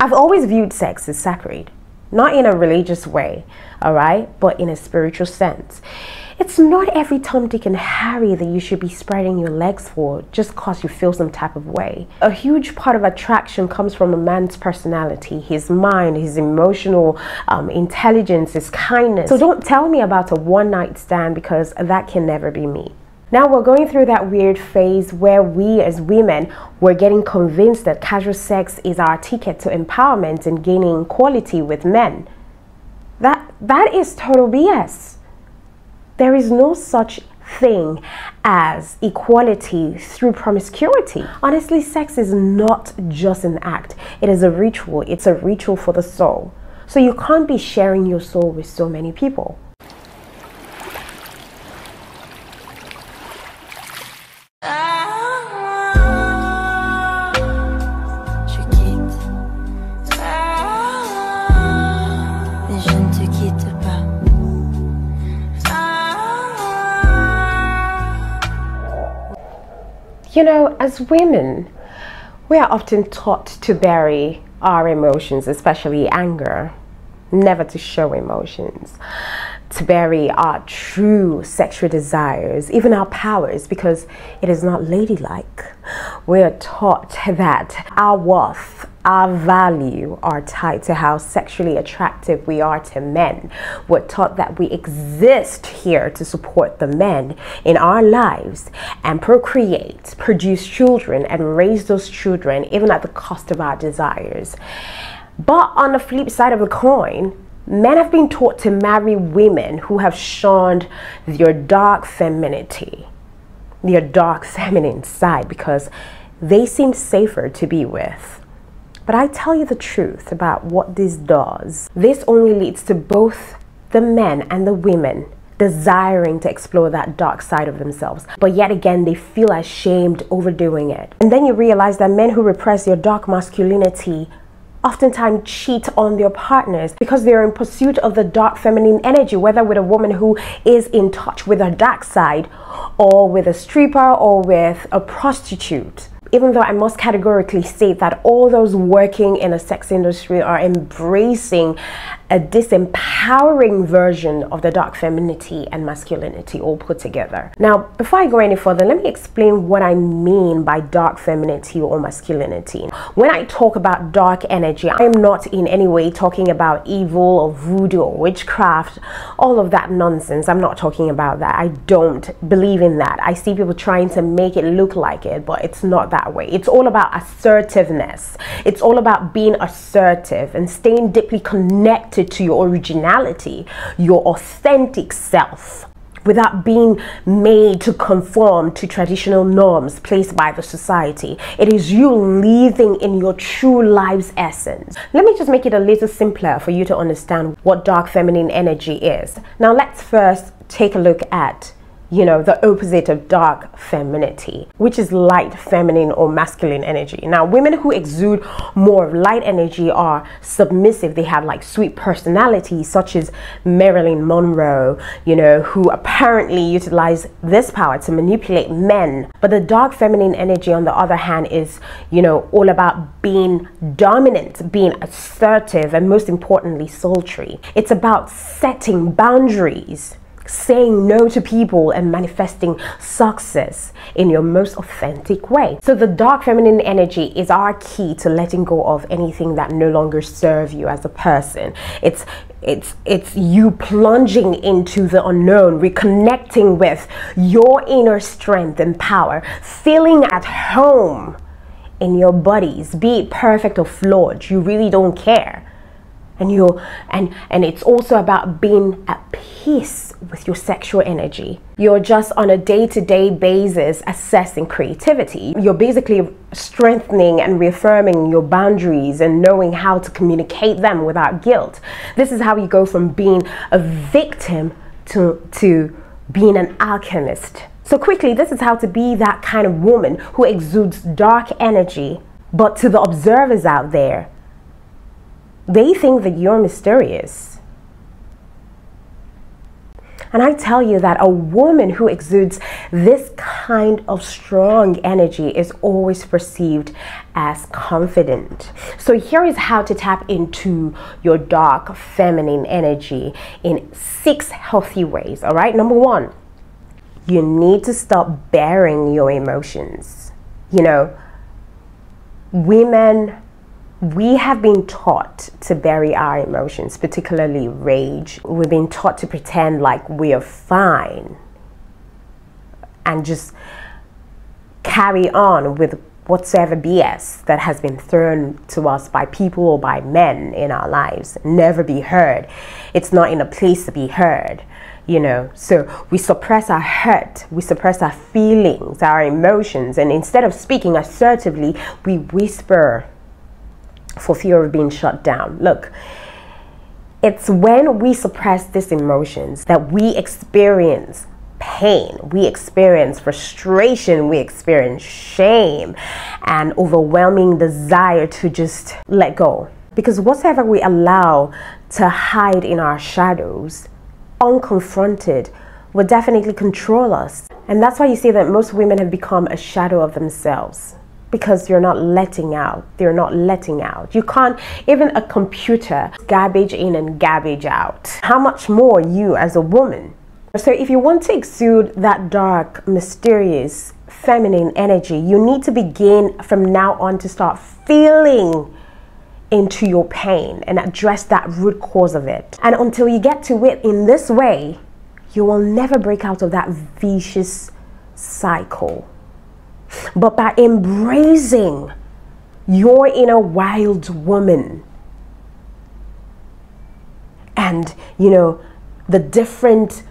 I've always viewed sex as sacred, not in a religious way, all right, but in a spiritual sense. It's not every Tom, Dick, and Harry that you should be spreading your legs for just because you feel some type of way. A huge part of attraction comes from a man's personality, his mind, his emotional intelligence, his kindness. So don't tell me about a one-night stand, because that can never be me. Now we're going through that weird phase where we as women were getting convinced that casual sex is our ticket to empowerment and gaining equality with men. That is total BS. There is no such thing as equality through promiscuity. Honestly, sex is not just an act. It is a ritual. It's a ritual for the soul. So you can't be sharing your soul with so many people. You know, as women, we are often taught to bury our emotions, especially anger, never to show emotions, to bury our true sexual desires, even our powers, because it is not ladylike. We are taught that our worth, our value are tied to how sexually attractive we are to men. We're taught that we exist here to support the men in our lives and procreate, produce children, and raise those children even at the cost of our desires. But on the flip side of the coin, men have been taught to marry women who have shunned their dark femininity, their dark feminine side, because they seem safer to be with. But I tell you the truth about what this does. This only leads to both the men and the women desiring to explore that dark side of themselves. But yet again, they feel ashamed overdoing it. And then you realize that men who repress their dark masculinity oftentimes cheat on their partners because they're in pursuit of the dark feminine energy, whether with a woman who is in touch with her dark side, or with a stripper, or with a prostitute. Even though I must categorically state that all those working in the sex industry are embracing a disempowering version of the dark femininity and masculinity all put together. Now, before I go any further, let me explain what I mean by dark femininity or masculinity. When I talk about dark energy, I am not in any way talking about evil or voodoo or witchcraft, all of that nonsense. I'm not talking about that. I don't believe in that. I see people trying to make it look like it, but it's not that way. It's all about assertiveness. It's all about being assertive and staying deeply connected to your originality, your authentic self, without being made to conform to traditional norms placed by the society. It is you living in your true life's essence. Let me just make it a little simpler for you to understand what dark feminine energy is. Now let's first take a look at the opposite of dark femininity, which is light feminine or masculine energy. Now, women who exude more of light energy are submissive. They have like sweet personalities, such as Marilyn Monroe, who apparently utilize this power to manipulate men. But the dark feminine energy, on the other hand, is, all about being dominant, being assertive, and most importantly, sultry. It's about setting boundaries, saying no to people, and manifesting success in your most authentic way. So the dark feminine energy is our key to letting go of anything that no longer serves you as a person. It's you plunging into the unknown, reconnecting with your inner strength and power, feeling at home in your bodies, be it perfect or flawed. You really don't care. And it's also about being at peace with your sexual energy. You're just on a day-to-day basis assessing creativity. You're basically strengthening and reaffirming your boundaries and knowing how to communicate them without guilt. This is how you go from being a victim to being an alchemist. So quickly, this is how to be that kind of woman who exudes dark energy, but to the observers out there, they think that you're mysterious. And I tell you that a woman who exudes this kind of strong energy is always perceived as confident. So here is how to tap into your dark feminine energy in 6 healthy ways. All right. Number 1, you need to stop bearing your emotions. You know, women, we have been taught to bury our emotions, particularly rage. We've been taught to pretend like we are fine and just carry on with whatsoever BS that has been thrown to us by people or by men in our lives. Never be heard. It's not in a place to be heard, you know. So we suppress our hurt, we suppress our feelings, our emotions, and instead of speaking assertively, we whisper for fear of being shut down. Look, it's when we suppress these emotions that we experience pain, we experience frustration, we experience shame and overwhelming desire to just let go. Because whatever we allow to hide in our shadows, unconfronted, will definitely control us. And that's why you see that most women have become a shadow of themselves. Because you're not letting out. They're not letting out. You can't, even a computer, garbage in and garbage out. How much more you as a woman? So if you want to exude that dark, mysterious, feminine energy, you need to begin from now on to start feeling into your pain and address that root cause of it. And until you get to it in this way, you will never break out of that vicious cycle. But by embracing your inner wild woman and, you know, the different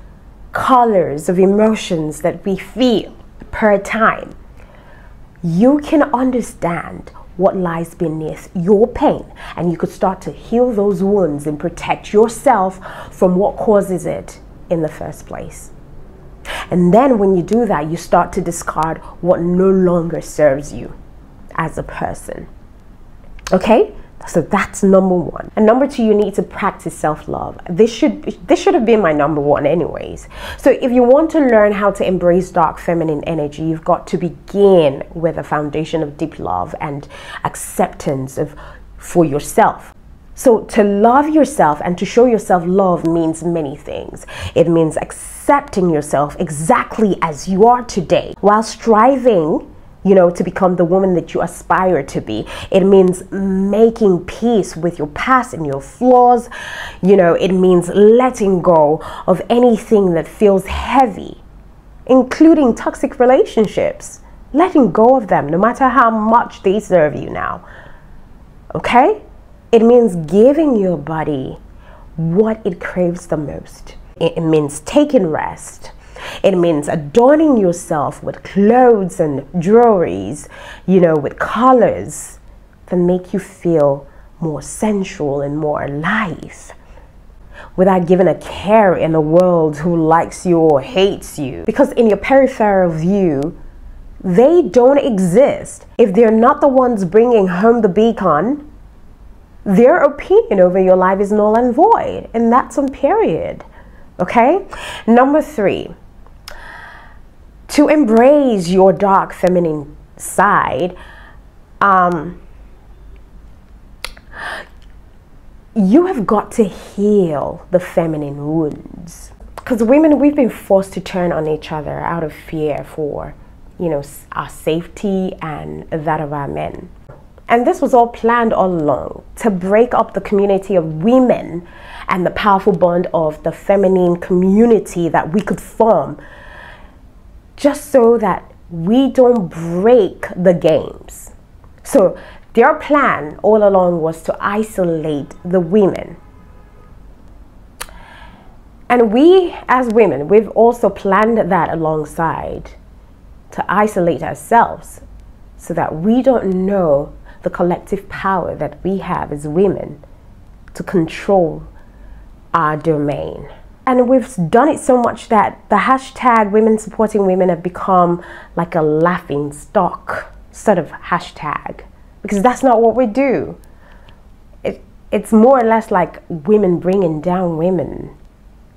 colors of emotions that we feel per time, you can understand what lies beneath your pain, and you could start to heal those wounds and protect yourself from what causes it in the first place. And then when you do that, you start to discard what no longer serves you as a person. Okay? So that's number 1. And number 2, you need to practice self-love. This should have been my number 1 anyways. So if you want to learn how to embrace dark feminine energy, you've got to begin with a foundation of deep love and acceptance for yourself. So to love yourself and to show yourself love means many things. It means accepting yourself exactly as you are today while striving, you know, to become the woman that you aspire to be. It means making peace with your past and your flaws. You know, it means letting go of anything that feels heavy, including toxic relationships. Letting go of them, no matter how much they serve you now. Okay? It means giving your body what it craves the most. It means taking rest. It means adorning yourself with clothes and jewelries, you know, with colors that make you feel more sensual and more alive, without giving a care in a world who likes you or hates you. Because in your peripheral view, they don't exist. If they're not the ones bringing home the beacon, their opinion over your life is null and void, and that's on period. Okay? Number 3, to embrace your dark feminine side, you have got to heal the feminine wounds. Because women, we've been forced to turn on each other out of fear for, you know, our safety and that of our men. And this was all planned all along, to break up the community of women and the powerful bond of the feminine community that we could form, just so that we don't break the games. So their plan all along was to isolate the women. And we as women, we've also planned that alongside, to isolate ourselves so that we don't know the collective power that we have as women to control our domain. And we've done it so much that the hashtag women supporting women have become like a laughing stock sort of hashtag, because that's not what we do. It's more or less like women bringing down women.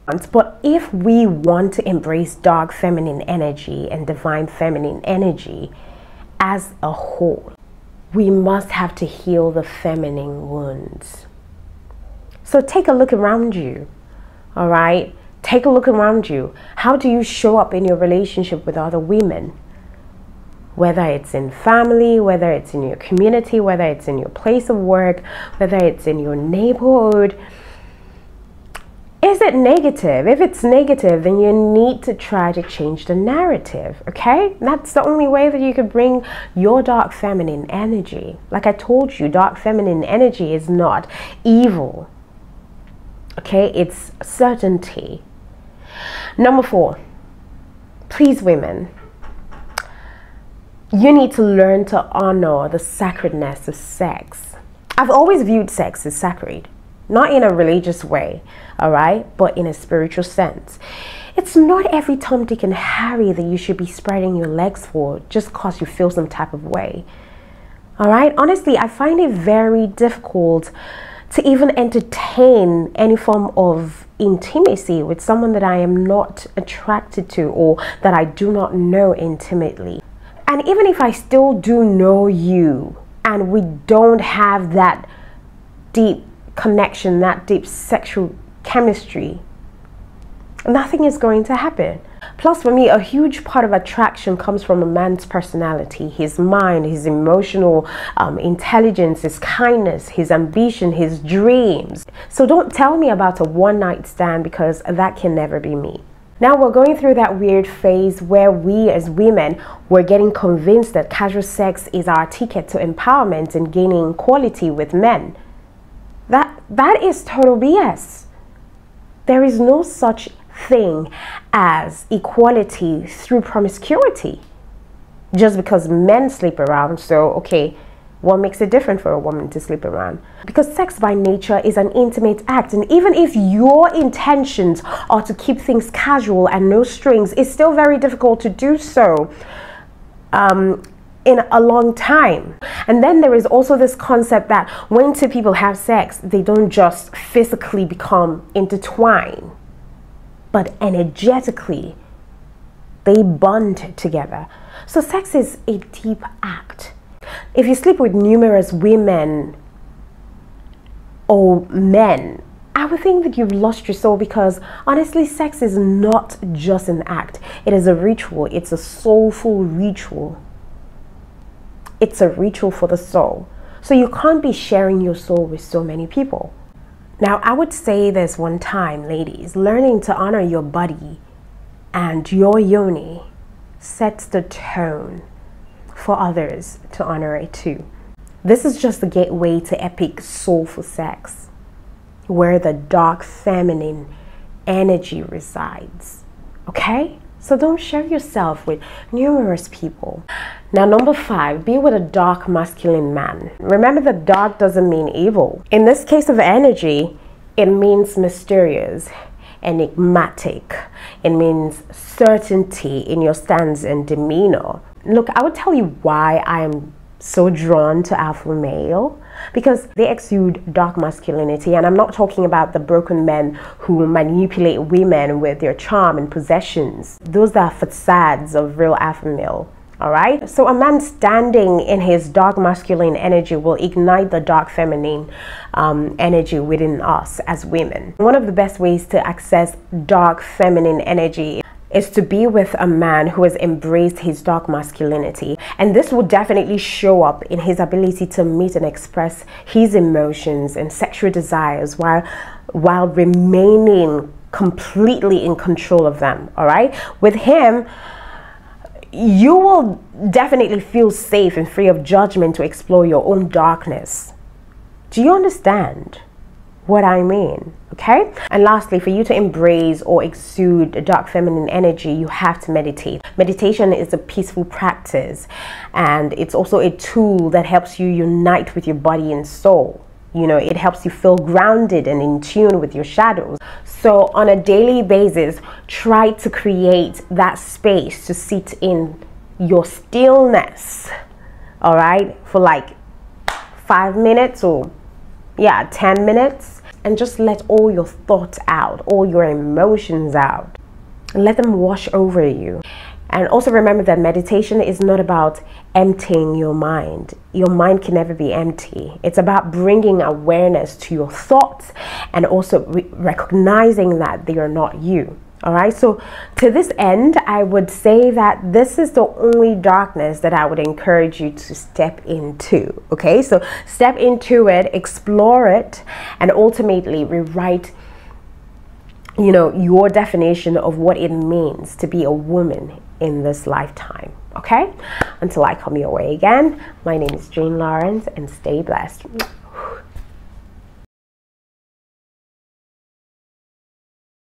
But if we want to embrace dark feminine energy and divine feminine energy as a whole, we must have to heal the feminine wounds. So take a look around you, all right? Take a look around you. How do you show up in your relationship with other women? Whether it's in family, whether it's in your community, whether it's in your place of work, whether it's in your neighborhood. Is it negative? If it's negative, then you need to try to change the narrative, okay? That's the only way that you could bring your dark feminine energy. Like I told you, dark feminine energy is not evil, okay? It's certainty. Number 4, please women, you need to learn to honor the sacredness of sex. I've always viewed sex as sacred. Not in a religious way, all right, but in a spiritual sense. It's not every Tom, Dick, and Harry that you should be spreading your legs for just because you feel some type of way, all right? Honestly, I find it very difficult to even entertain any form of intimacy with someone that I am not attracted to or that I do not know intimately. And even if I still do know you and we don't have that deep connection, that deep sexual chemistry, nothing is going to happen. Plus, for me, a huge part of attraction comes from a man's personality, his mind, his emotional intelligence, his kindness, his ambition, his dreams. So don't tell me about a one-night stand, because that can never be me. Now we're going through that weird phase where we as women, we're getting convinced that casual sex is our ticket to empowerment and gaining equality with men. That is total BS. There is no such thing as equality through promiscuity. Just because men sleep around, so okay, what makes it different for a woman to sleep around? Because sex by nature is an intimate act, and even if your intentions are to keep things casual and no strings, it's still very difficult to do so in a long time. And then there is also this concept that when two people have sex, they don't just physically become intertwined, but energetically they bond together. So sex is a deep act. If you sleep with numerous women or men, I would think that you've lost your soul, because honestly, sex is not just an act. It is a ritual. It's a soulful ritual. It's a ritual for the soul. So you can't be sharing your soul with so many people. Now, I would say this one time, ladies, learning to honor your body and your yoni sets the tone for others to honor it too. This is just the gateway to epic soulful sex, where the dark feminine energy resides, okay? So don't share yourself with numerous people. Now, number 5, be with a dark masculine man. Remember that dark doesn't mean evil. In this case of energy, it means mysterious, enigmatic. It means certainty in your stance and demeanor. Look, I would tell you why I am so drawn to alpha male, because they exude dark masculinity. And I'm not talking about the broken men who manipulate women with their charm and possessions. Those are facades of real alpha male. All right, so a man standing in his dark masculine energy will ignite the dark feminine energy within us as women. One of the best ways to access dark feminine energy is to be with a man who has embraced his dark masculinity. And this will definitely show up in his ability to meet and express his emotions and sexual desires while remaining completely in control of them, all right? With him, you will definitely feel safe and free of judgment to explore your own darkness. Do you understand what I mean? Okay? And lastly, for you to embrace or exude dark feminine energy, you have to meditate. Meditation is a peaceful practice, and it's also a tool that helps you unite with your body and soul. You know, it helps you feel grounded and in tune with your shadows. So on a daily basis, try to create that space to sit in your stillness, all right, for like 5 minutes or 10 minutes. and just let all your thoughts out, all your emotions out, and let them wash over you. And also remember that meditation is not about emptying your mind. Your mind can never be empty. It's about bringing awareness to your thoughts and also recognizing that they are not you. All right, so to this end, I would say that this is the only darkness that I would encourage you to step into. Okay, so step into it, explore it, and ultimately rewrite, you know, your definition of what it means to be a woman in this lifetime. Okay, until I come your way again, my name is Jane Lawrence, and stay blessed.